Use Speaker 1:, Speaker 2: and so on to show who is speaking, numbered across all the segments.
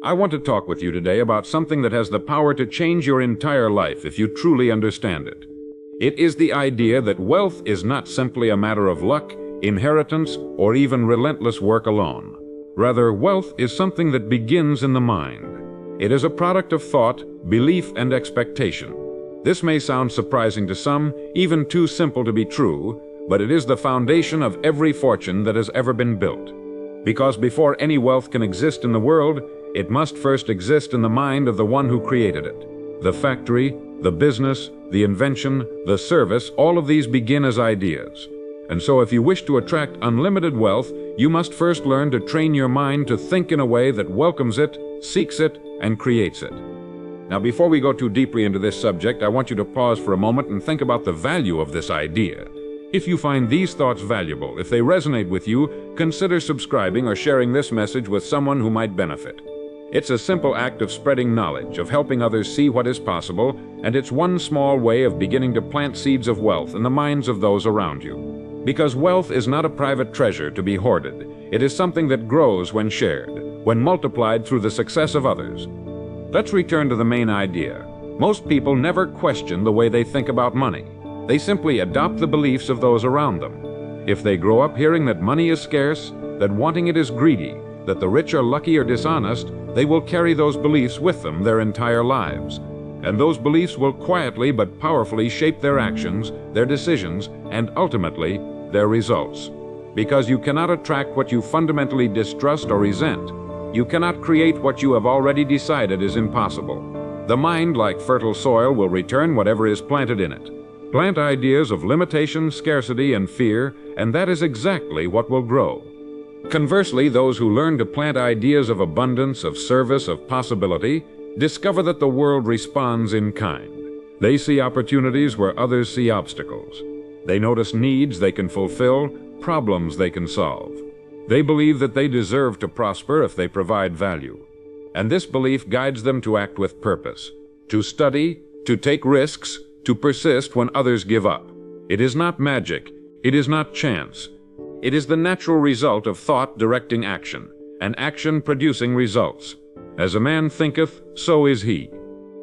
Speaker 1: I want to talk with you today about something that has the power to change your entire life if you truly understand it. It is the idea that wealth is not simply a matter of luck, inheritance, or even relentless work alone. Rather, wealth is something that begins in the mind. It is a product of thought, belief, and expectation. This may sound surprising to some, even too simple to be true, but it is the foundation of every fortune that has ever been built. Because before any wealth can exist in the world, it must first exist in the mind of the one who created it. The factory, the business, the invention, the service, all of these begin as ideas. And so if you wish to attract unlimited wealth, you must first learn to train your mind to think in a way that welcomes it, seeks it, and creates it. Now, before we go too deeply into this subject, I want you to pause for a moment and think about the value of this idea. If you find these thoughts valuable, if they resonate with you, consider subscribing or sharing this message with someone who might benefit. It's a simple act of spreading knowledge, of helping others see what is possible, and it's one small way of beginning to plant seeds of wealth in the minds of those around you. Because wealth is not a private treasure to be hoarded. It is something that grows when shared, when multiplied through the success of others. Let's return to the main idea. Most people never question the way they think about money. They simply adopt the beliefs of those around them. If they grow up hearing that money is scarce, that wanting it is greedy, that the rich are lucky or dishonest, they will carry those beliefs with them their entire lives. And those beliefs will quietly but powerfully shape their actions, their decisions, and ultimately, their results. Because you cannot attract what you fundamentally distrust or resent. You cannot create what you have already decided is impossible. The mind, like fertile soil, will return whatever is planted in it. Plant ideas of limitation, scarcity, and fear, and that is exactly what will grow. Conversely, those who learn to plant ideas of abundance, of service, of possibility, discover that the world responds in kind. They see opportunities where others see obstacles. They notice needs they can fulfill, problems they can solve. They believe that they deserve to prosper if they provide value. And this belief guides them to act with purpose, to study, to take risks, to persist when others give up. It is not magic. It is not chance. It is the natural result of thought directing action, and action producing results. As a man thinketh, so is he.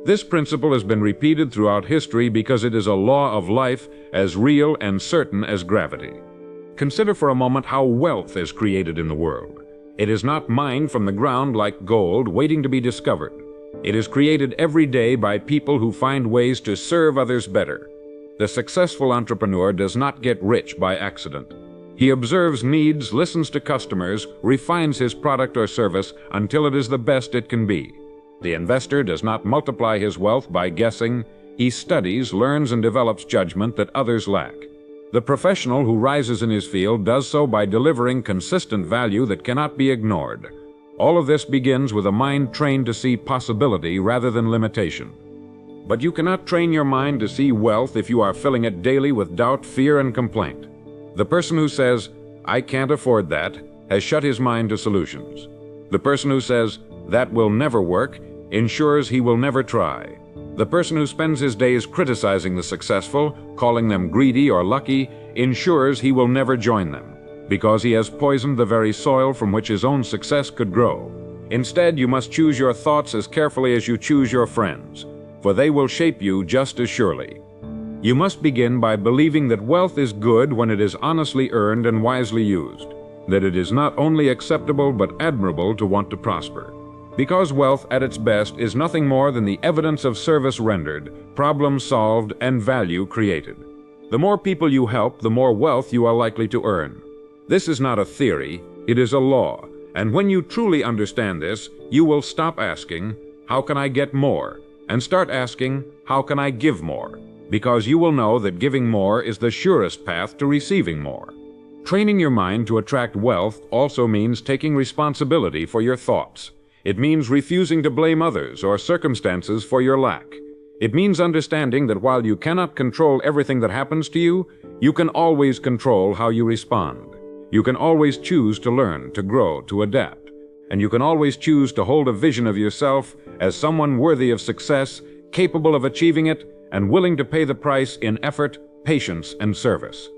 Speaker 1: This principle has been repeated throughout history because it is a law of life as real and certain as gravity. Consider for a moment how wealth is created in the world. It is not mined from the ground like gold, waiting to be discovered. It is created every day by people who find ways to serve others better. The successful entrepreneur does not get rich by accident. He observes needs, listens to customers, refines his product or service until it is the best it can be. The investor does not multiply his wealth by guessing. He studies, learns, and develops judgment that others lack. The professional who rises in his field does so by delivering consistent value that cannot be ignored. All of this begins with a mind trained to see possibility rather than limitation. But you cannot train your mind to see wealth if you are filling it daily with doubt, fear, and complaint. The person who says, "I can't afford that," has shut his mind to solutions. The person who says, "That will never work," ensures he will never try. The person who spends his days criticizing the successful, calling them greedy or lucky, ensures he will never join them, because he has poisoned the very soil from which his own success could grow. Instead, you must choose your thoughts as carefully as you choose your friends, for they will shape you just as surely. You must begin by believing that wealth is good when it is honestly earned and wisely used, that it is not only acceptable but admirable to want to prosper. Because wealth at its best is nothing more than the evidence of service rendered, problem solved, and value created. The more people you help, the more wealth you are likely to earn. This is not a theory, it is a law, and when you truly understand this, you will stop asking, "How can I get more?" and start asking, "How can I give more?" Because you will know that giving more is the surest path to receiving more. Training your mind to attract wealth also means taking responsibility for your thoughts. It means refusing to blame others or circumstances for your lack. It means understanding that while you cannot control everything that happens to you, you can always control how you respond. You can always choose to learn, to grow, to adapt. And you can always choose to hold a vision of yourself as someone worthy of success, capable of achieving it, and willing to pay the price in effort, patience, and service.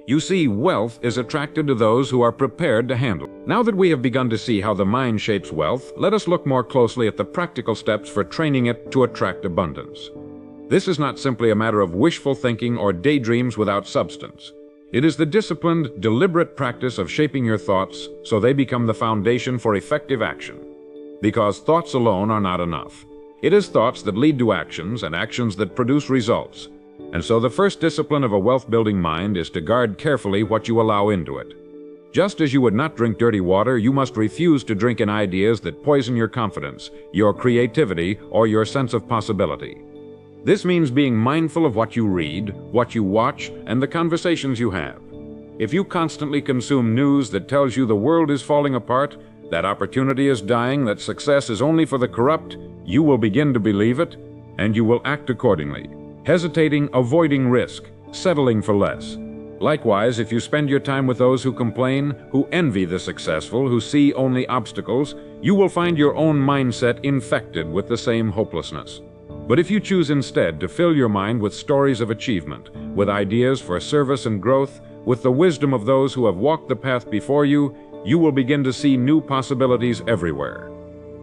Speaker 1: You see, wealth is attracted to those who are prepared to handle it. Now that we have begun to see how the mind shapes wealth, let us look more closely at the practical steps for training it to attract abundance. This is not simply a matter of wishful thinking or daydreams without substance. It is the disciplined, deliberate practice of shaping your thoughts so they become the foundation for effective action. Because thoughts alone are not enough. It is thoughts that lead to actions and actions that produce results. And so the first discipline of a wealth-building mind is to guard carefully what you allow into it. Just as you would not drink dirty water, you must refuse to drink in ideas that poison your confidence, your creativity, or your sense of possibility. This means being mindful of what you read, what you watch, and the conversations you have. If you constantly consume news that tells you the world is falling apart, that opportunity is dying, that success is only for the corrupt, you will begin to believe it, and you will act accordingly, hesitating, avoiding risk, settling for less. Likewise, if you spend your time with those who complain, who envy the successful, who see only obstacles, you will find your own mindset infected with the same hopelessness. But if you choose instead to fill your mind with stories of achievement, with ideas for service and growth, with the wisdom of those who have walked the path before you, you will begin to see new possibilities everywhere.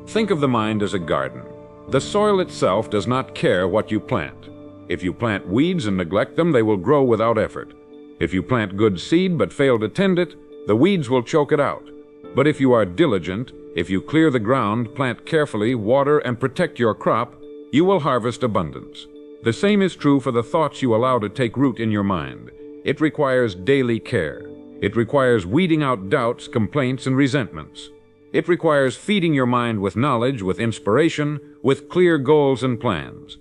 Speaker 1: Think of the mind as a garden. The soil itself does not care what you plant. If you plant weeds and neglect them, they will grow without effort. If you plant good seed but fail to tend it, the weeds will choke it out. But if you are diligent, if you clear the ground, plant carefully, water, and protect your crop, you will harvest abundance. The same is true for the thoughts you allow to take root in your mind. It requires daily care. It requires weeding out doubts, complaints, and resentments. It requires feeding your mind with knowledge, with inspiration, with clear goals and plans.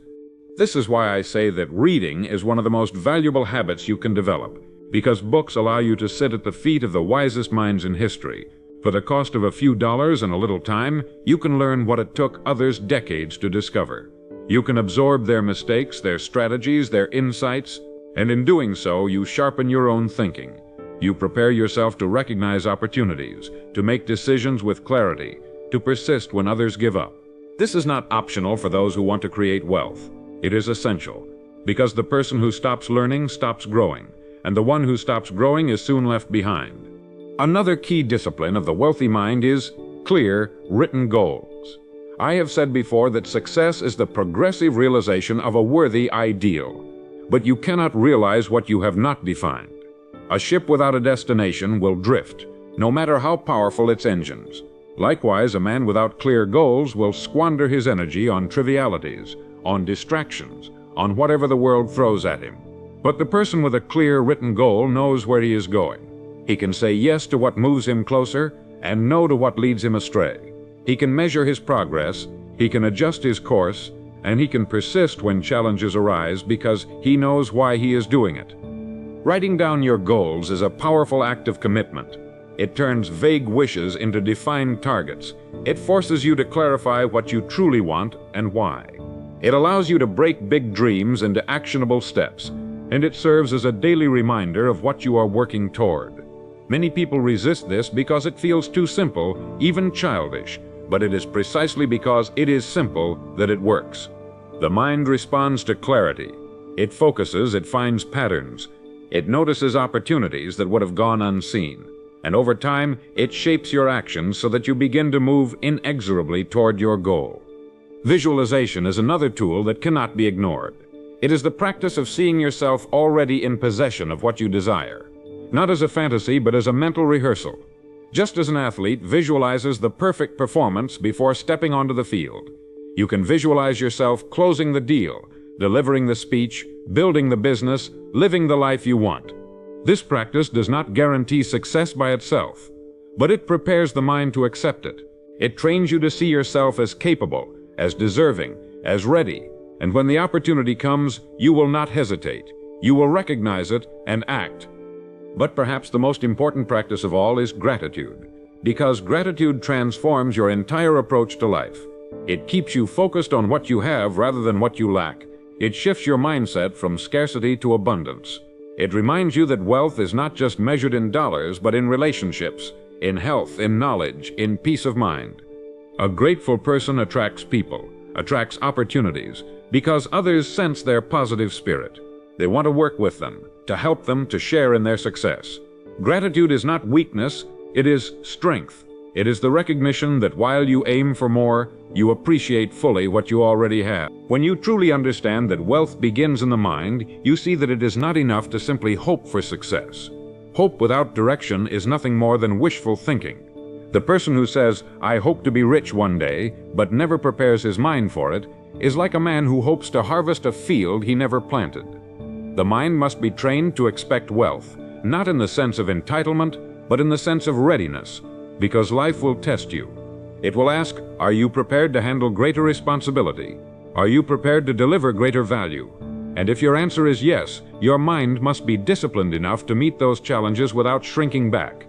Speaker 1: This is why I say that reading is one of the most valuable habits you can develop, because books allow you to sit at the feet of the wisest minds in history. For the cost of a few dollars and a little time, you can learn what it took others decades to discover. You can absorb their mistakes, their strategies, their insights, and in doing so, you sharpen your own thinking. You prepare yourself to recognize opportunities, to make decisions with clarity, to persist when others give up. This is not optional for those who want to create wealth. It is essential, because the person who stops learning stops growing, and the one who stops growing is soon left behind. Another key discipline of the wealthy mind is clear, written goals. I have said before that success is the progressive realization of a worthy ideal, but you cannot realize what you have not defined. A ship without a destination will drift, no matter how powerful its engines. Likewise, a man without clear goals will squander his energy on trivialities, on distractions, on whatever the world throws at him. But the person with a clear, written goal knows where he is going. He can say yes to what moves him closer and no to what leads him astray. He can measure his progress, he can adjust his course, and he can persist when challenges arise because he knows why he is doing it. Writing down your goals is a powerful act of commitment. It turns vague wishes into defined targets. It forces you to clarify what you truly want and why. It allows you to break big dreams into actionable steps, and it serves as a daily reminder of what you are working toward. Many people resist this because it feels too simple, even childish, but it is precisely because it is simple that it works. The mind responds to clarity. It focuses, it finds patterns. It notices opportunities that would have gone unseen. And over time, it shapes your actions so that you begin to move inexorably toward your goal. Visualization is another tool that cannot be ignored. It is the practice of seeing yourself already in possession of what you desire, not as a fantasy, but as a mental rehearsal. Just as an athlete visualizes the perfect performance before stepping onto the field, you can visualize yourself closing the deal, delivering the speech, building the business, living the life you want. This practice does not guarantee success by itself, but it prepares the mind to accept it. It trains you to see yourself as capable, as deserving, as ready, and when the opportunity comes, you will not hesitate. You will recognize it and act. But perhaps the most important practice of all is gratitude, because gratitude transforms your entire approach to life. It keeps you focused on what you have rather than what you lack. It shifts your mindset from scarcity to abundance. It reminds you that wealth is not just measured in dollars, but in relationships, in health, in knowledge, in peace of mind. A grateful person attracts people, attracts opportunities, because others sense their positive spirit. They want to work with them, to help them, to share in their success. Gratitude is not weakness, it is strength. It is the recognition that while you aim for more, you appreciate fully what you already have. When you truly understand that wealth begins in the mind, you see that it is not enough to simply hope for success. Hope without direction is nothing more than wishful thinking. The person who says, "I hope to be rich one day," but never prepares his mind for it, is like a man who hopes to harvest a field he never planted. The mind must be trained to expect wealth, not in the sense of entitlement, but in the sense of readiness, because life will test you. It will ask, are you prepared to handle greater responsibility? Are you prepared to deliver greater value? And if your answer is yes, your mind must be disciplined enough to meet those challenges without shrinking back.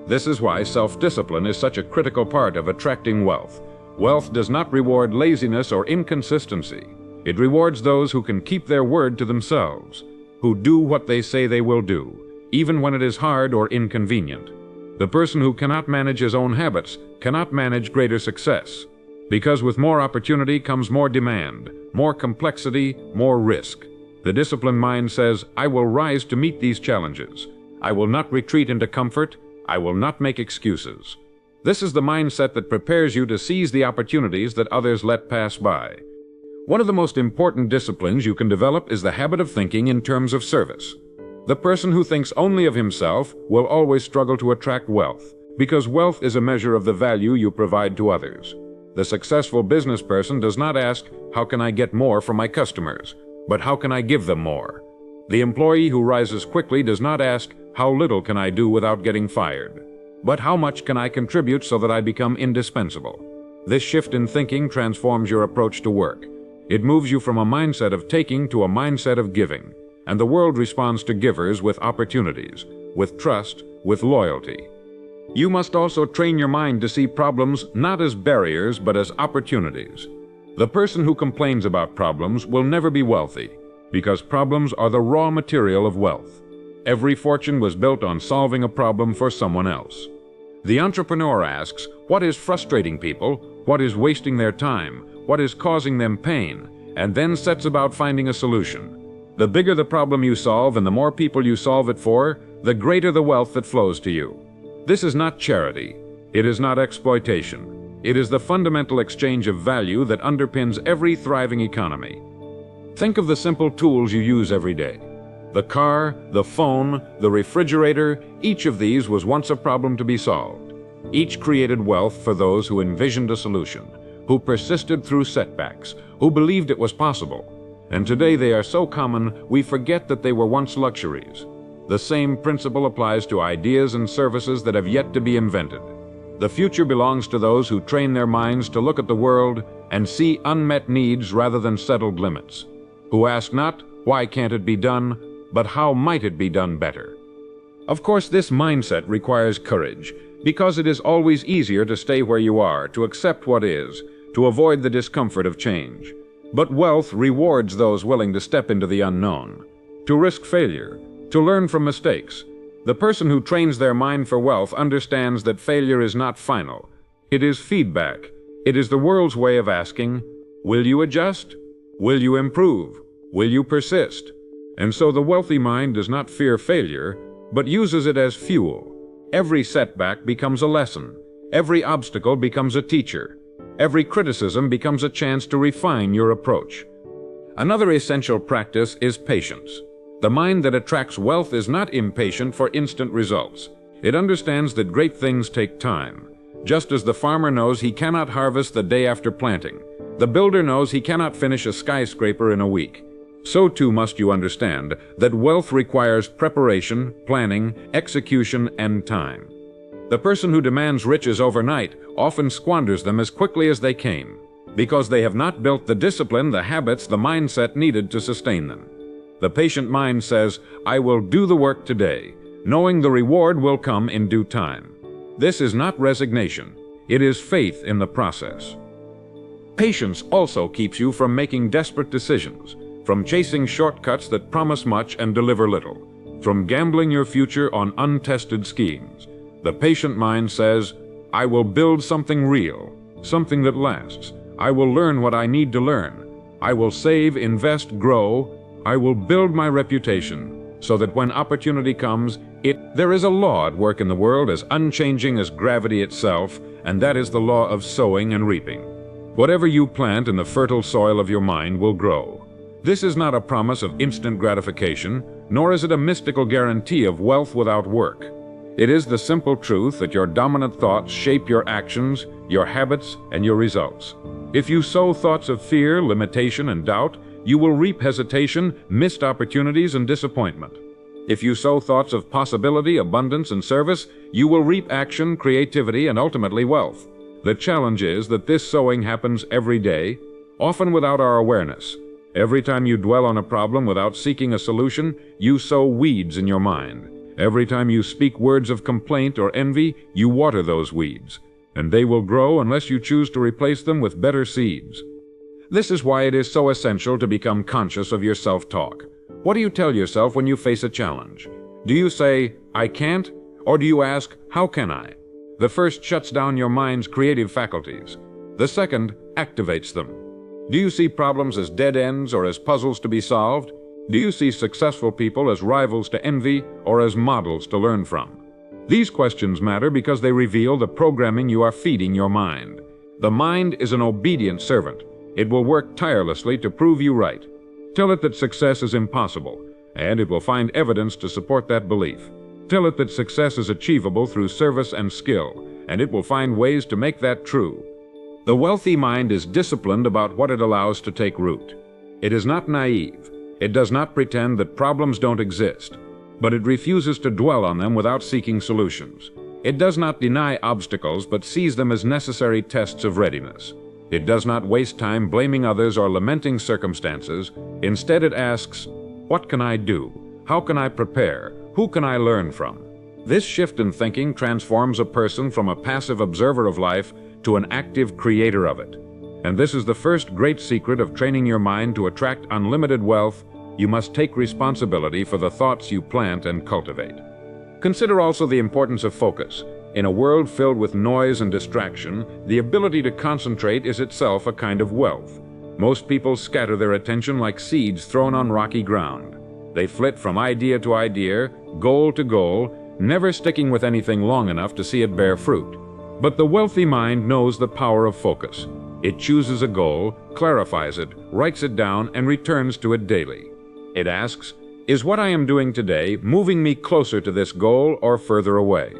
Speaker 1: This is why self-discipline is such a critical part of attracting wealth. Wealth does not reward laziness or inconsistency. It rewards those who can keep their word to themselves, who do what they say they will do, even when it is hard or inconvenient. The person who cannot manage his own habits cannot manage greater success, because with more opportunity comes more demand, more complexity, more risk. The disciplined mind says, I will rise to meet these challenges. I will not retreat into comfort. I will not make excuses. This is the mindset that prepares you to seize the opportunities that others let pass by. One of the most important disciplines you can develop is the habit of thinking in terms of service. The person who thinks only of himself will always struggle to attract wealth, because wealth is a measure of the value you provide to others. The successful business person does not ask, how can I get more from my customers, but how can I give them more? The employee who rises quickly does not ask, how little can I do without getting fired, but how much can I contribute so that I become indispensable? This shift in thinking transforms your approach to work. It moves you from a mindset of taking to a mindset of giving. And the world responds to givers with opportunities, with trust, with loyalty. You must also train your mind to see problems not as barriers but as opportunities. The person who complains about problems will never be wealthy, because problems are the raw material of wealth. Every fortune was built on solving a problem for someone else. The entrepreneur asks, what is frustrating people? What is wasting their time? What is causing them pain? And then sets about finding a solution. The bigger the problem you solve and the more people you solve it for, the greater the wealth that flows to you. This is not charity. It is not exploitation. It is the fundamental exchange of value that underpins every thriving economy. Think of the simple tools you use every day. The car, the phone, the refrigerator, each of these was once a problem to be solved. Each created wealth for those who envisioned a solution, who persisted through setbacks, who believed it was possible. And today they are so common, we forget that they were once luxuries. The same principle applies to ideas and services that have yet to be invented. The future belongs to those who train their minds to look at the world and see unmet needs rather than settled limits, who ask not, why can't it be done, but how might it be done better? Of course, this mindset requires courage, because it is always easier to stay where you are, to accept what is, to avoid the discomfort of change. But wealth rewards those willing to step into the unknown, to risk failure, to learn from mistakes. The person who trains their mind for wealth understands that failure is not final. It is feedback. It is the world's way of asking, will you adjust? Will you improve? Will you persist? And so the wealthy mind does not fear failure, but uses it as fuel. Every setback becomes a lesson. Every obstacle becomes a teacher. Every criticism becomes a chance to refine your approach. Another essential practice is patience. The mind that attracts wealth is not impatient for instant results. It understands that great things take time. Just as the farmer knows he cannot harvest the day after planting, the builder knows he cannot finish a skyscraper in a week. So too must you understand that wealth requires preparation, planning, execution, and time. The person who demands riches overnight often squanders them as quickly as they came, because they have not built the discipline, the habits, the mindset needed to sustain them. The patient mind says, I will do the work today, knowing the reward will come in due time. This is not resignation. It is faith in the process. Patience also keeps you from making desperate decisions, from chasing shortcuts that promise much and deliver little, from gambling your future on untested schemes. The patient mind says, I will build something real, something that lasts. I will learn what I need to learn. I will save, invest, grow. I will build my reputation so that when opportunity comes, there is a law at work in the world as unchanging as gravity itself, and that is the law of sowing and reaping. Whatever you plant in the fertile soil of your mind will grow. This is not a promise of instant gratification, nor is it a mystical guarantee of wealth without work. It is the simple truth that your dominant thoughts shape your actions, your habits, and your results. If you sow thoughts of fear, limitation, and doubt, you will reap hesitation, missed opportunities, and disappointment. If you sow thoughts of possibility, abundance, and service, you will reap action, creativity, and ultimately wealth. The challenge is that this sowing happens every day, often without our awareness. Every time you dwell on a problem without seeking a solution, you sow weeds in your mind. Every time you speak words of complaint or envy, you water those weeds, and they will grow unless you choose to replace them with better seeds. This is why it is so essential to become conscious of your self-talk. What do you tell yourself when you face a challenge? Do you say, "I can't," or do you ask, "How can I?" The first shuts down your mind's creative faculties. The second activates them. Do you see problems as dead ends or as puzzles to be solved? Do you see successful people as rivals to envy or as models to learn from? These questions matter because they reveal the programming you are feeding your mind. The mind is an obedient servant. It will work tirelessly to prove you right. Tell it that success is impossible, and it will find evidence to support that belief. Tell it that success is achievable through service and skill, and it will find ways to make that true. The wealthy mind is disciplined about what it allows to take root. It is not naive. It does not pretend that problems don't exist, but it refuses to dwell on them without seeking solutions. It does not deny obstacles, but sees them as necessary tests of readiness. It does not waste time blaming others or lamenting circumstances. Instead, it asks, "What can I do? How can I prepare? Who can I learn from?" This shift in thinking transforms a person from a passive observer of life to an active creator of it. And this is the first great secret of training your mind to attract unlimited wealth. You must take responsibility for the thoughts you plant and cultivate. Consider also the importance of focus. In a world filled with noise and distraction, the ability to concentrate is itself a kind of wealth. Most people scatter their attention like seeds thrown on rocky ground. They flit from idea to idea, goal to goal, never sticking with anything long enough to see it bear fruit. But the wealthy mind knows the power of focus. It chooses a goal, clarifies it, writes it down, and returns to it daily. It asks, "Is what I am doing today moving me closer to this goal or further away?"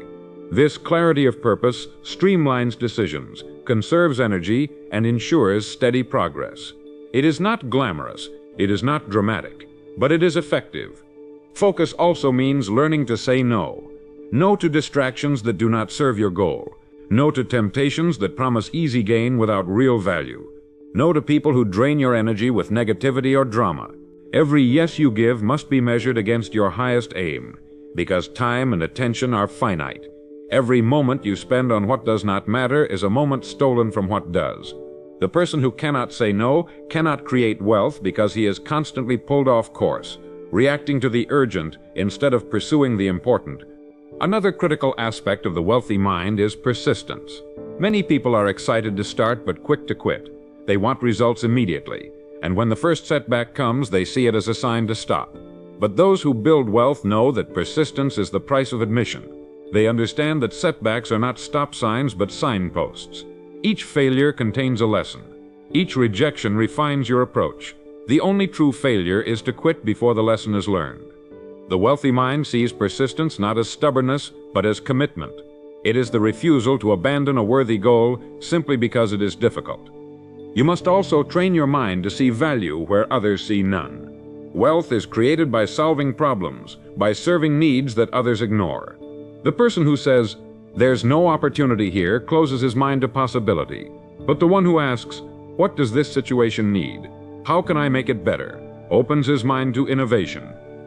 Speaker 1: This clarity of purpose streamlines decisions, conserves energy, and ensures steady progress. It is not glamorous, it is not dramatic, but it is effective. Focus also means learning to say no. No to distractions that do not serve your goal. No to temptations that promise easy gain without real value. No to people who drain your energy with negativity or drama. Every yes you give must be measured against your highest aim, because time and attention are finite. Every moment you spend on what does not matter is a moment stolen from what does. The person who cannot say no cannot create wealth because he is constantly pulled off course, reacting to the urgent instead of pursuing the important. Another critical aspect of the wealthy mind is persistence. Many people are excited to start but quick to quit. They want results immediately, and when the first setback comes, they see it as a sign to stop. But those who build wealth know that persistence is the price of admission. They understand that setbacks are not stop signs but signposts. Each failure contains a lesson. Each rejection refines your approach. The only true failure is to quit before the lesson is learned. The wealthy mind sees persistence not as stubbornness, but as commitment. It is the refusal to abandon a worthy goal simply because it is difficult. You must also train your mind to see value where others see none. Wealth is created by solving problems, by serving needs that others ignore. The person who says, "There's no opportunity here," closes his mind to possibility. But the one who asks, "What does this situation need? How can I make it better?" opens his mind to innovation.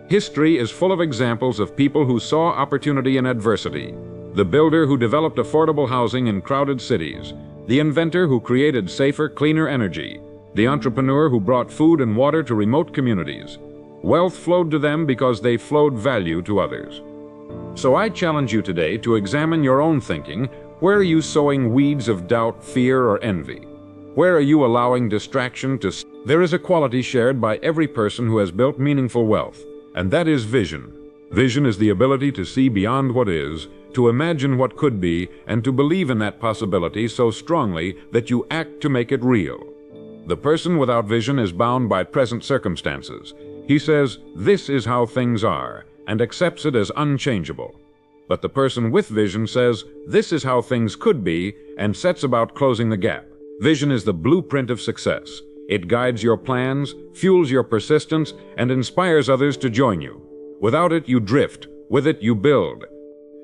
Speaker 1: History is full of examples of people who saw opportunity in adversity. The builder who developed affordable housing in crowded cities. The inventor who created safer, cleaner energy. The entrepreneur who brought food and water to remote communities. Wealth flowed to them because they flowed value to others. So I challenge you today to examine your own thinking. Where are you sowing weeds of doubt, fear, or envy? Where are you allowing distraction to... There is a quality shared by every person who has built meaningful wealth, and that is vision. Vision is the ability to see beyond what is, to imagine what could be, and to believe in that possibility so strongly that you act to make it real. The person without vision is bound by present circumstances. He says, "This is how things are," and accepts it as unchangeable. But the person with vision says, "This is how things could be," and sets about closing the gap. Vision is the blueprint of success. It guides your plans, fuels your persistence, and inspires others to join you. Without it, you drift. With it, you build.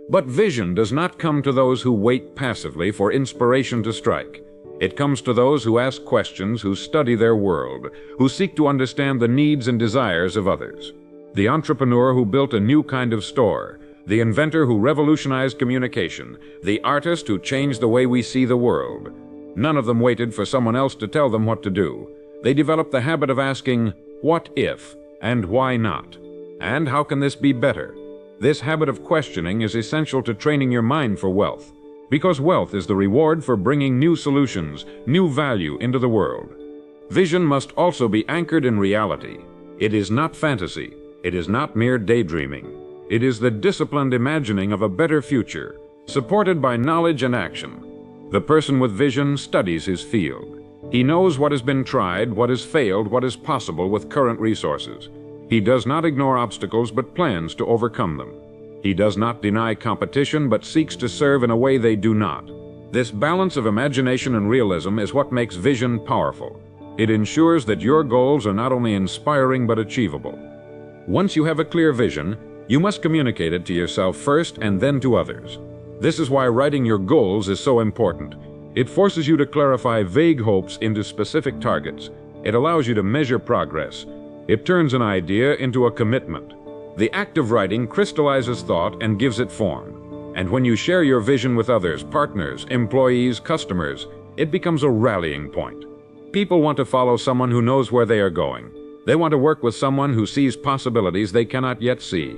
Speaker 1: But vision does not come to those who wait passively for inspiration to strike. It comes to those who ask questions, who study their world, who seek to understand the needs and desires of others. The entrepreneur who built a new kind of store, the inventor who revolutionized communication, the artist who changed the way we see the world. None of them waited for someone else to tell them what to do. They developed the habit of asking, "What if?" and "Why not?" and "How can this be better?" This habit of questioning is essential to training your mind for wealth, because wealth is the reward for bringing new solutions, new value into the world. Vision must also be anchored in reality. It is not fantasy. It is not mere daydreaming. It is the disciplined imagining of a better future, supported by knowledge and action. The person with vision studies his field. He knows what has been tried, what has failed, what is possible with current resources. He does not ignore obstacles but plans to overcome them. He does not deny competition but seeks to serve in a way they do not. This balance of imagination and realism is what makes vision powerful. It ensures that your goals are not only inspiring but achievable. Once you have a clear vision, you must communicate it to yourself first and then to others. This is why writing your goals is so important. It forces you to clarify vague hopes into specific targets. It allows you to measure progress. It turns an idea into a commitment. The act of writing crystallizes thought and gives it form. And when you share your vision with others, partners, employees, customers, it becomes a rallying point. People want to follow someone who knows where they are going. They want to work with someone who sees possibilities they cannot yet see.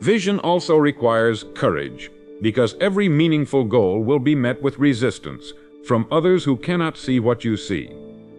Speaker 1: Vision also requires courage, because every meaningful goal will be met with resistance from others who cannot see what you see,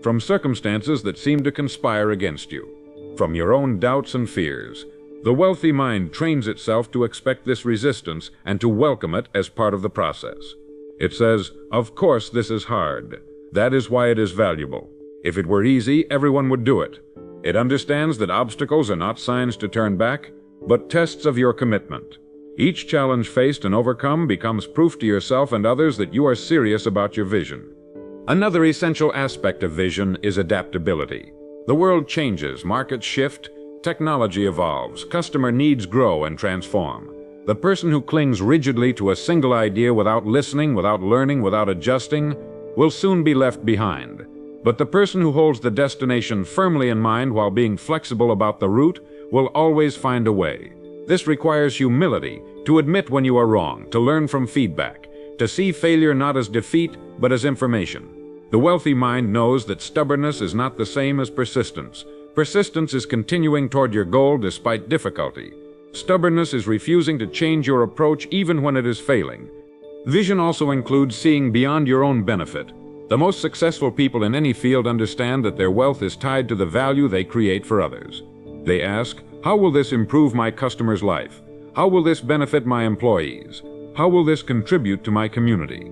Speaker 1: from circumstances that seem to conspire against you, from your own doubts and fears. The wealthy mind trains itself to expect this resistance and to welcome it as part of the process. It says, "Of course this is hard. That is why it is valuable. If it were easy, everyone would do it." It understands that obstacles are not signs to turn back, but tests of your commitment. Each challenge faced and overcome becomes proof to yourself and others that you are serious about your vision. Another essential aspect of vision is adaptability. The world changes, markets shift, technology evolves, customer needs grow and transform. The person who clings rigidly to a single idea without listening, without learning, without adjusting, will soon be left behind. But the person who holds the destination firmly in mind while being flexible about the route will always find a way. This requires humility, to admit when you are wrong, to learn from feedback, to see failure not as defeat, but as information. The wealthy mind knows that stubbornness is not the same as persistence. Persistence is continuing toward your goal despite difficulty. Stubbornness is refusing to change your approach even when it is failing. Vision also includes seeing beyond your own benefit. The most successful people in any field understand that their wealth is tied to the value they create for others. They ask, "How will this improve my customer's life? How will this benefit my employees? How will this contribute to my community?"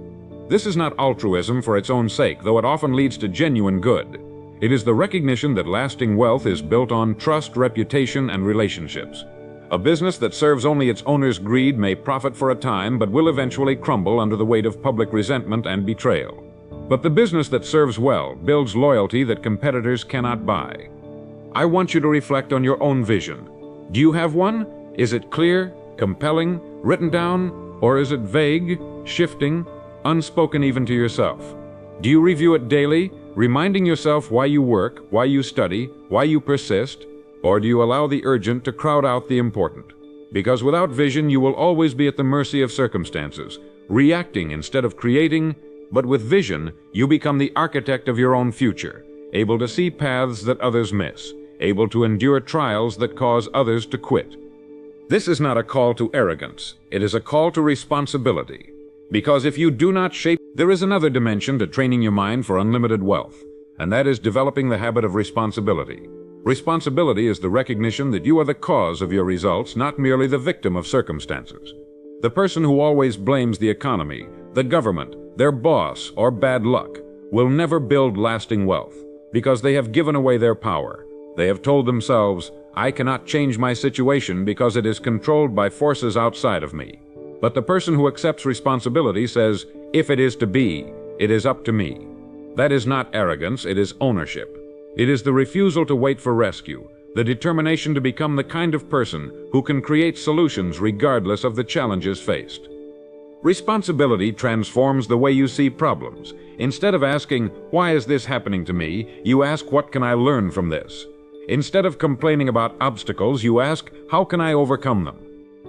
Speaker 1: This is not altruism for its own sake, though it often leads to genuine good. It is the recognition that lasting wealth is built on trust, reputation, and relationships. A business that serves only its owner's greed may profit for a time, but will eventually crumble under the weight of public resentment and betrayal. But the business that serves well builds loyalty that competitors cannot buy. I want you to reflect on your own vision. Do you have one? Is it clear, compelling, written down, or is it vague, shifting, unspoken even to yourself? Do you review it daily, reminding yourself why you work, why you study, why you persist? Or do you allow the urgent to crowd out the important? Because without vision, you will always be at the mercy of circumstances, reacting instead of creating. But with vision, you become the architect of your own future, able to see paths that others miss, able to endure trials that cause others to quit. This is not a call to arrogance. It is a call to responsibility. Because if you do not shape, there is another dimension to training your mind for unlimited wealth, and that is developing the habit of responsibility. Responsibility is the recognition that you are the cause of your results, not merely the victim of circumstances. The person who always blames the economy, the government, their boss, or bad luck will never build lasting wealth because they have given away their power. They have told themselves, I cannot change my situation because it is controlled by forces outside of me. But the person who accepts responsibility says, if it is to be, it is up to me. That is not arrogance, it is ownership. It is the refusal to wait for rescue, the determination to become the kind of person who can create solutions regardless of the challenges faced. Responsibility transforms the way you see problems. Instead of asking, why is this happening to me, you ask, what can I learn from this? Instead of complaining about obstacles, you ask, how can I overcome them?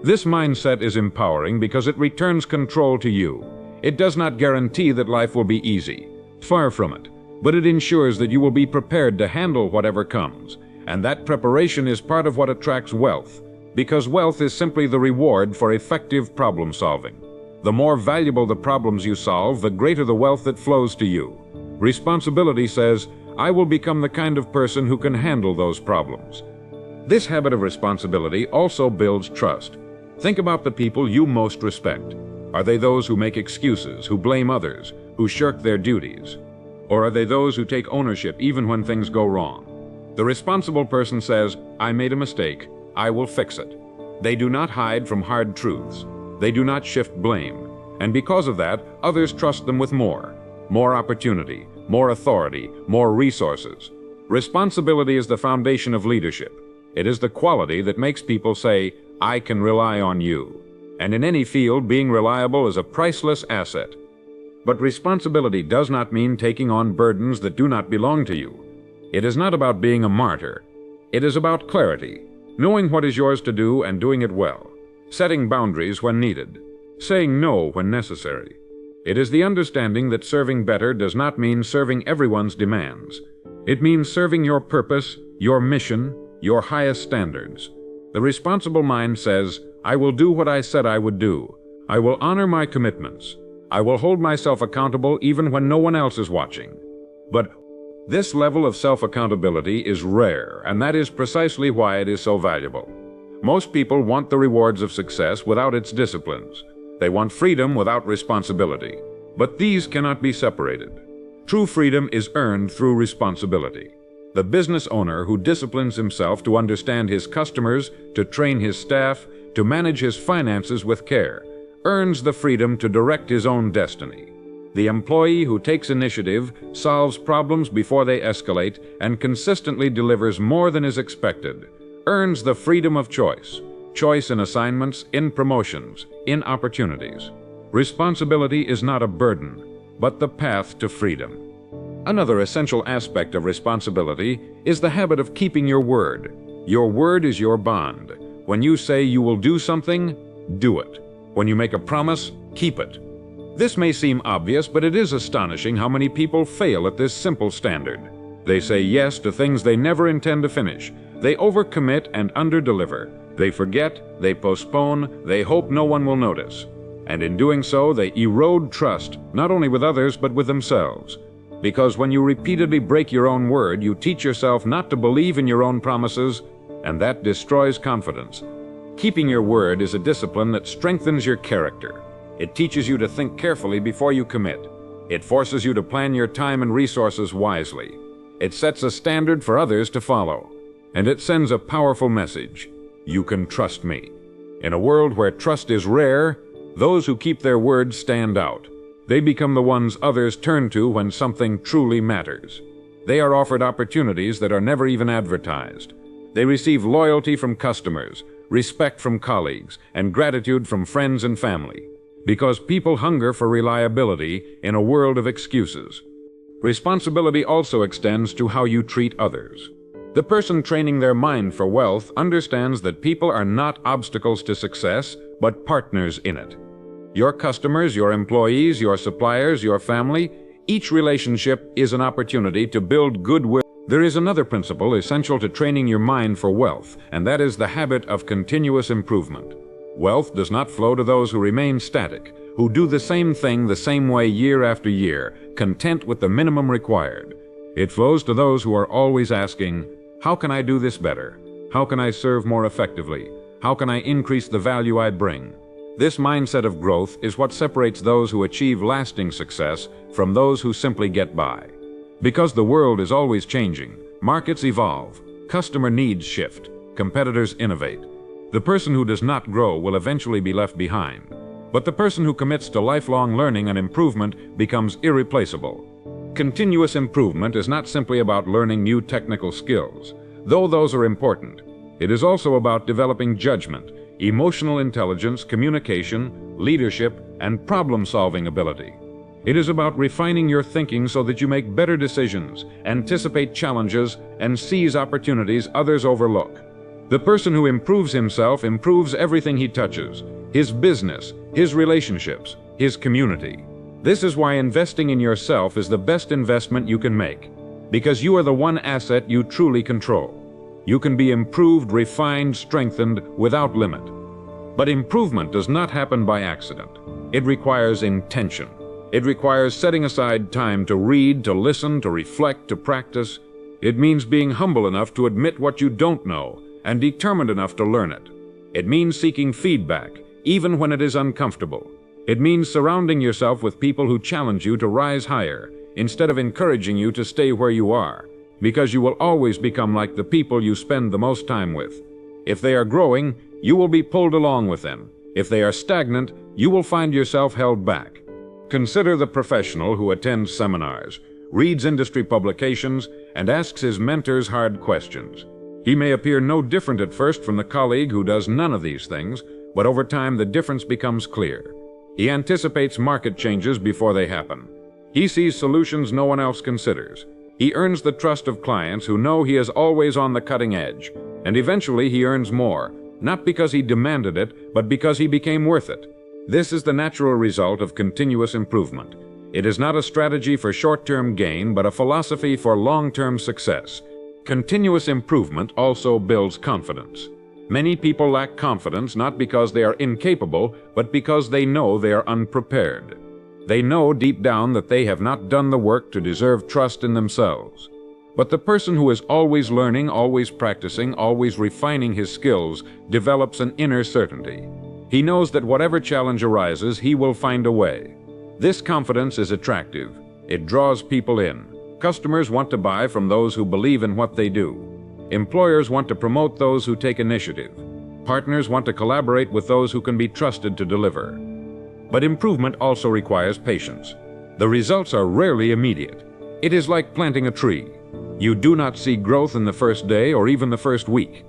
Speaker 1: This mindset is empowering because it returns control to you. It does not guarantee that life will be easy. Far from it. But it ensures that you will be prepared to handle whatever comes. And that preparation is part of what attracts wealth, because wealth is simply the reward for effective problem solving. The more valuable the problems you solve, the greater the wealth that flows to you. Responsibility says, I will become the kind of person who can handle those problems. This habit of responsibility also builds trust. Think about the people you most respect. Are they those who make excuses, who blame others, who shirk their duties? Or are they those who take ownership even when things go wrong? The responsible person says, I made a mistake, I will fix it. They do not hide from hard truths. They do not shift blame. And because of that, others trust them with more opportunity, more authority, more resources. Responsibility is the foundation of leadership. It is the quality that makes people say, I can rely on you. And in any field, being reliable is a priceless asset. But responsibility does not mean taking on burdens that do not belong to you. It is not about being a martyr. It is about clarity, knowing what is yours to do and doing it well, setting boundaries when needed, saying no when necessary. It is the understanding that serving better does not mean serving everyone's demands. It means serving your purpose, your mission, your highest standards. The responsible mind says, I will do what I said I would do. I will honor my commitments. I will hold myself accountable even when no one else is watching. But this level of self-accountability is rare, and that is precisely why it is so valuable. Most people want the rewards of success without its disciplines. They want freedom without responsibility. But these cannot be separated. True freedom is earned through responsibility. The business owner who disciplines himself to understand his customers, to train his staff, to manage his finances with care, earns the freedom to direct his own destiny. The employee who takes initiative, solves problems before they escalate, and consistently delivers more than is expected, earns the freedom of choice. Choice in assignments, in promotions, in opportunities. Responsibility is not a burden, but the path to freedom. Another essential aspect of responsibility is the habit of keeping your word. Your word is your bond. When you say you will do something, do it. When you make a promise, keep it. This may seem obvious, but it is astonishing how many people fail at this simple standard. They say yes to things they never intend to finish. They overcommit and underdeliver. They forget, they postpone, they hope no one will notice. And in doing so, they erode trust, not only with others, but with themselves. Because when you repeatedly break your own word, you teach yourself not to believe in your own promises, and that destroys confidence. Keeping your word is a discipline that strengthens your character. It teaches you to think carefully before you commit. It forces you to plan your time and resources wisely. It sets a standard for others to follow. And it sends a powerful message. You can trust me. In a world where trust is rare, those who keep their word stand out. They become the ones others turn to when something truly matters. They are offered opportunities that are never even advertised. They receive loyalty from customers, respect from colleagues, and gratitude from friends and family. Because people hunger for reliability in a world of excuses. Responsibility also extends to how you treat others. The person training their mind for wealth understands that people are not obstacles to success, but partners in it. Your customers, your employees, your suppliers, your family, each relationship is an opportunity to build goodwill. There is another principle essential to training your mind for wealth, and that is the habit of continuous improvement. Wealth does not flow to those who remain static, who do the same thing the same way year after year, content with the minimum required. It flows to those who are always asking, how can I do this better? How can I serve more effectively? How can I increase the value I bring? This mindset of growth is what separates those who achieve lasting success from those who simply get by. Because the world is always changing, markets evolve, customer needs shift, competitors innovate. The person who does not grow will eventually be left behind. But the person who commits to lifelong learning and improvement becomes irreplaceable. Continuous improvement is not simply about learning new technical skills, though those are important. It is also about developing judgment, emotional intelligence, communication, leadership, and problem-solving ability. It is about refining your thinking so that you make better decisions, anticipate challenges, and seize opportunities others overlook. The person who improves himself improves everything he touches, his business, his relationships, his community. This is why investing in yourself is the best investment you can make, because you are the one asset you truly control. You can be improved, refined, strengthened without limit. But improvement does not happen by accident. It requires intention. It requires setting aside time to read, to listen, to reflect, to practice. It means being humble enough to admit what you don't know and determined enough to learn it. It means seeking feedback, even when it is uncomfortable. It means surrounding yourself with people who challenge you to rise higher, instead of encouraging you to stay where you are, because you will always become like the people you spend the most time with. If they are growing, you will be pulled along with them. If they are stagnant, you will find yourself held back. Consider the professional who attends seminars, reads industry publications, and asks his mentors hard questions. He may appear no different at first from the colleague who does none of these things, but over time the difference becomes clear. He anticipates market changes before they happen. He sees solutions no one else considers. He earns the trust of clients who know he is always on the cutting edge, and eventually he earns more, not because he demanded it, but because he became worth it. This is the natural result of continuous improvement. It is not a strategy for short-term gain, but a philosophy for long-term success. Continuous improvement also builds confidence. Many people lack confidence not because they are incapable, but because they know they are unprepared. They know deep down that they have not done the work to deserve trust in themselves. But the person who is always learning, always practicing, always refining his skills develops an inner certainty. He knows that whatever challenge arises, he will find a way. This confidence is attractive. It draws people in. Customers want to buy from those who believe in what they do. Employers want to promote those who take initiative. Partners want to collaborate with those who can be trusted to deliver. But improvement also requires patience. The results are rarely immediate. It is like planting a tree. You do not see growth in the first day or even the first week.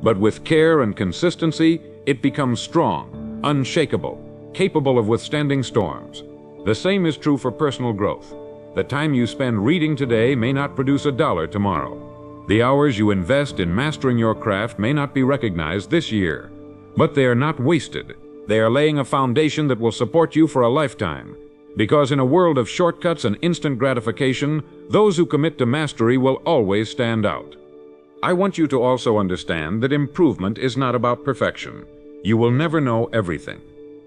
Speaker 1: But with care and consistency, it becomes strong, unshakable, capable of withstanding storms. The same is true for personal growth. The time you spend reading today may not produce $1 tomorrow. The hours you invest in mastering your craft may not be recognized this year, but they are not wasted. They are laying a foundation that will support you for a lifetime. Because in a world of shortcuts and instant gratification, those who commit to mastery will always stand out. I want you to also understand that improvement is not about perfection. You will never know everything.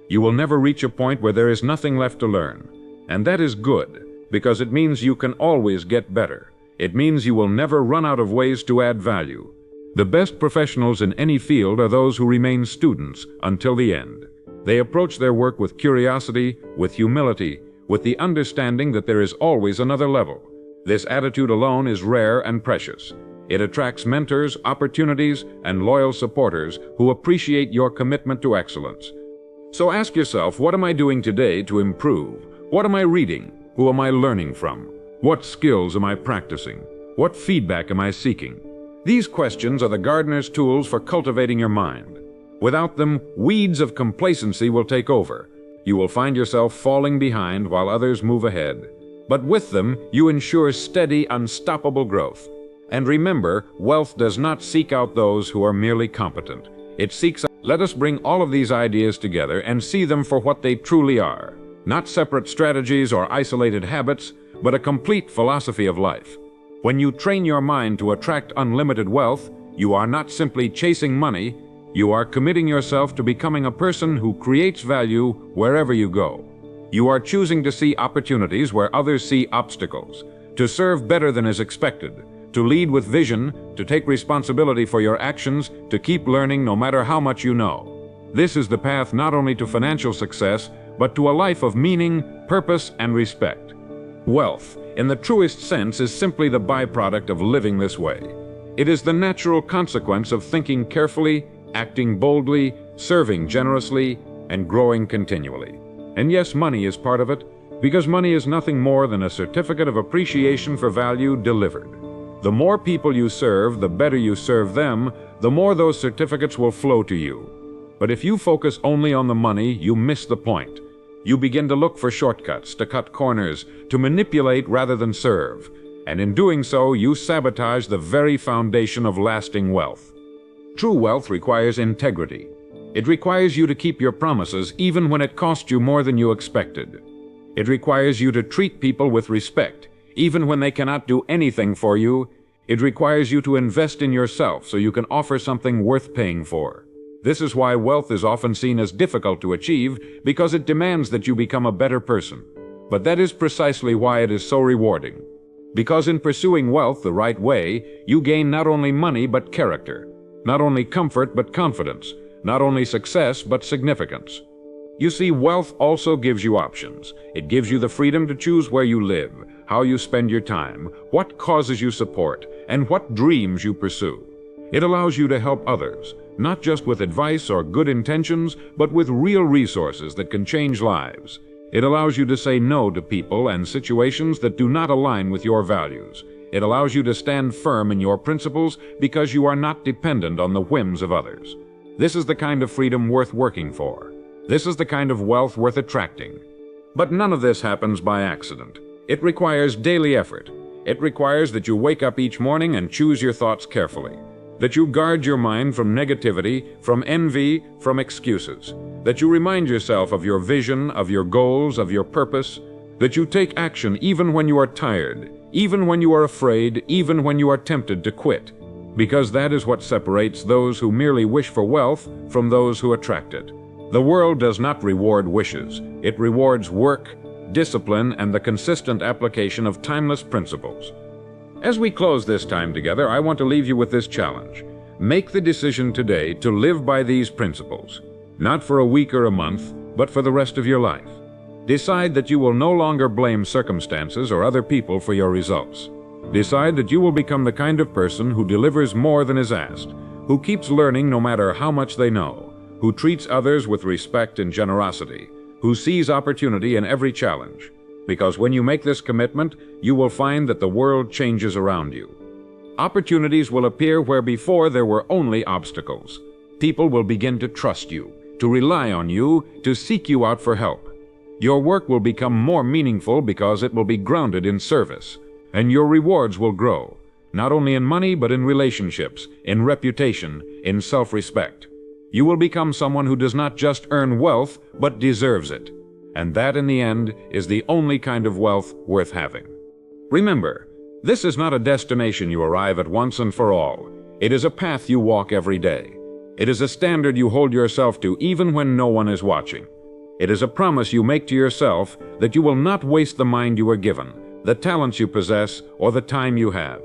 Speaker 1: You will never reach a point where there is nothing left to learn. And that is good, because it means you can always get better. It means you will never run out of ways to add value. The best professionals in any field are those who remain students until the end. They approach their work with curiosity, with humility, with the understanding that there is always another level. This attitude alone is rare and precious. It attracts mentors, opportunities, and loyal supporters who appreciate your commitment to excellence. So ask yourself, what am I doing today to improve? What am I reading? Who am I learning from? What skills am I practicing? What feedback am I seeking? These questions are the gardener's tools for cultivating your mind. Without them, weeds of complacency will take over. You will find yourself falling behind while others move ahead. But with them, you ensure steady, unstoppable growth. And remember, wealth does not seek out those who are merely competent. It seeks out. Let us bring all of these ideas together and see them for what they truly are. Not separate strategies or isolated habits, but a complete philosophy of life. When you train your mind to attract unlimited wealth, you are not simply chasing money, you are committing yourself to becoming a person who creates value wherever you go. You are choosing to see opportunities where others see obstacles, to serve better than is expected, to lead with vision, to take responsibility for your actions, to keep learning no matter how much you know. This is the path not only to financial success, but to a life of meaning, purpose, and respect. Wealth, in the truest sense, is simply the byproduct of living this way. It is the natural consequence of thinking carefully, acting boldly, serving generously, and growing continually. And yes, money is part of it, because money is nothing more than a certificate of appreciation for value delivered. The more people you serve, the better you serve them, the more those certificates will flow to you. But if you focus only on the money, you miss the point. You begin to look for shortcuts, to cut corners, to manipulate rather than serve. And in doing so, you sabotage the very foundation of lasting wealth. True wealth requires integrity. It requires you to keep your promises even when it costs you more than you expected. It requires you to treat people with respect, even when they cannot do anything for you. It requires you to invest in yourself so you can offer something worth paying for. This is why wealth is often seen as difficult to achieve, because it demands that you become a better person. But that is precisely why it is so rewarding. Because in pursuing wealth the right way, you gain not only money but character, not only comfort but confidence, not only success but significance. You see, wealth also gives you options. It gives you the freedom to choose where you live, how you spend your time, what causes you support, and what dreams you pursue. It allows you to help others, not just with advice or good intentions, but with real resources that can change lives. It allows you to say no to people and situations that do not align with your values. It allows you to stand firm in your principles because you are not dependent on the whims of others. This is the kind of freedom worth working for. This is the kind of wealth worth attracting. But none of this happens by accident. It requires daily effort. It requires that you wake up each morning and choose your thoughts carefully. That you guard your mind from negativity, from envy, from excuses. That you remind yourself of your vision, of your goals, of your purpose. That you take action even when you are tired, even when you are afraid, even when you are tempted to quit. Because that is what separates those who merely wish for wealth from those who attract it. The world does not reward wishes. It rewards work, discipline, and the consistent application of timeless principles. As we close this time together, I want to leave you with this challenge. Make the decision today to live by these principles, not for a week or a month, but for the rest of your life. Decide that you will no longer blame circumstances or other people for your results. Decide that you will become the kind of person who delivers more than is asked, who keeps learning no matter how much they know, who treats others with respect and generosity, who sees opportunity in every challenge. Because when you make this commitment, you will find that the world changes around you. Opportunities will appear where before there were only obstacles. People will begin to trust you, to rely on you, to seek you out for help. Your work will become more meaningful because it will be grounded in service, and your rewards will grow, not only in money but in relationships, in reputation, in self-respect. You will become someone who does not just earn wealth, but deserves it. And that, in the end, is the only kind of wealth worth having. Remember, this is not a destination you arrive at once and for all. It is a path you walk every day. It is a standard you hold yourself to even when no one is watching. It is a promise you make to yourself that you will not waste the mind you were given, the talents you possess, or the time you have.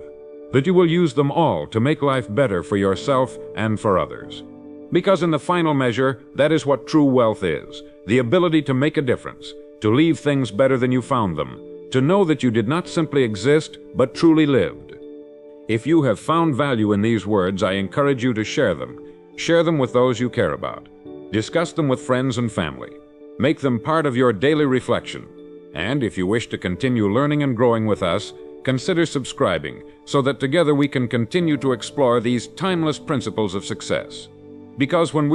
Speaker 1: That you will use them all to make life better for yourself and for others. Because in the final measure, that is what true wealth is. The ability to make a difference, to leave things better than you found them, to know that you did not simply exist, but truly lived. If you have found value in these words, I encourage you to share them. Share them with those you care about. Discuss them with friends and family. Make them part of your daily reflection. And if you wish to continue learning and growing with us, consider subscribing so that together we can continue to explore these timeless principles of success. Because when we